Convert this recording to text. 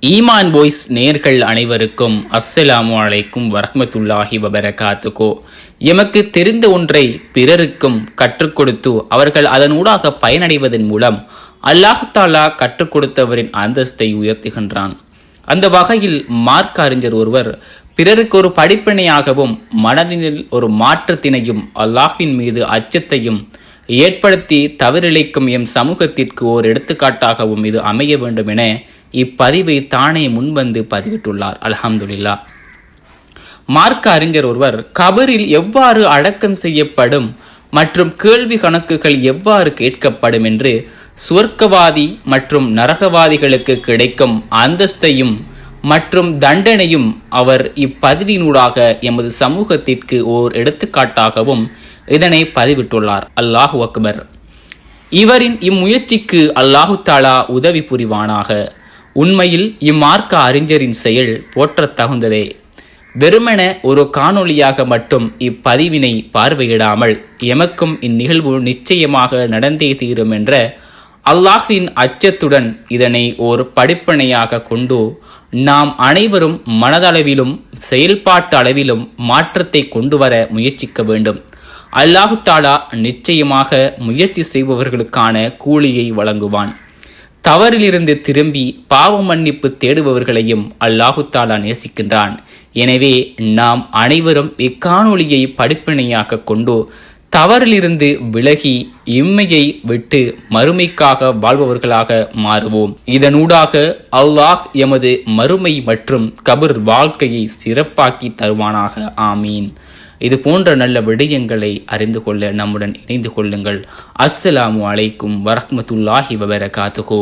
ஈமான் வாய்ஸ் நேர்கள் அனைவருக்கும் அஸ்ஸலாமு அலைக்கும் வரஹ்மத்துல்லாஹி வபரகாத்துஹு. எமக்கு தெரிந்த ஒன்றை பிறருக்கும் கற்றுக் கொடுத்து அவர்கள் அதனூடாக பயனடைவதன் மூலம் அல்லாஹ் தஆலா கற்றுக் கொடுத்தவரின் அந்தஸ்தை உயர்த்துகின்றான். அந்த வகையில் மார்க்க அறிஞர் ஒருவர் பிறருக்கு ஒரு படிப்பினையாகவும் மனதில் ஒரு மாற்றத்தினையும் அல்லாஹ்வின் மீது அச்சத்தையும் ஏற்படுத்தி தவறிழைக்கும் எம் சமூகத்திற்கு ஓர் எடுத்துக்காட்டாகவும் இது அமைய வேண்டும் என இப்பதிவை தானே முன்வந்து பதிவிட்டுள்ளார். அல்ஹம்துலில்லாஹ். மார்க்க அறிஞர் ஒருவர் கபரில் எவ்வாறு அடக்கம் செய்யப்படும் மற்றும் கேள்வி கணக்குகள் எவ்வாறு கேட்கப்படும் என்று சுவர்க்கவாதி மற்றும் நரகவாதிகளுக்கு கிடைக்கும் அந்தஸ்தையும் மற்றும் தண்டனையும் அவர் இப்பதிவினூடாக எமது சமூகத்திற்கு ஓர் எடுத்துக்காட்டாகவும் இதனை பதிவிட்டுள்ளார். அல்லாஹு அக்பர். இவரின் இம்முயற்சிக்கு அல்லாஹு தஆலா உதவி புரிவானாக. உண்மையில் இம்மார்க்க அறிஞரின் செயல் போற்றத் தகுந்ததே. வெறுமென ஒரு காணொளியாக மட்டும் இப்பதிவினை பார்வையிடாமல் எமக்கும் இந்நிகழ்வு நிச்சயமாக நடந்தே தீரும் என்ற அல்லாஹ்வின் அச்சத்துடன் இதனை ஒரு படிப்பினையாக கொண்டு நாம் அனைவரும் மனதளவிலும் செயல்பாட்டு அளவிலும் மாற்றத்தை கொண்டுவர முயற்சிக்க வேண்டும். அல்லாஹு தஆலா நிச்சயமாக முயற்சி செய்பவர்களுக்கான கூலியை வழங்குவான். தவறிலிருந்து திரும்பி பாவ மன்னிப்பு தேடுபவர்களையும் அல்லாஹு தஆலா நேசிக்கின்றான். எனவே நாம் அனைவரும் இக்காணொளியை படிப்பினையாக கொண்டு தவறிலிருந்து விலகி இம்மையை விட்டு மறுமைக்காக வாழ்பவர்களாக மாறுவோம். இதனூடாக அல்லாஹ் எமது மறுமை மற்றும் கபர் வாழ்க்கையை சிறப்பாக்கி தருவானாக. ஆமீன். இது போன்ற நல்ல விடயங்களை அறிந்து கொள்ள நம்முடன் இணைந்து கொள்ளுங்கள். அஸ்ஸலாமு அலைக்கும் வரஹ்மத்துல்லாஹி வபரகாத்துஹு.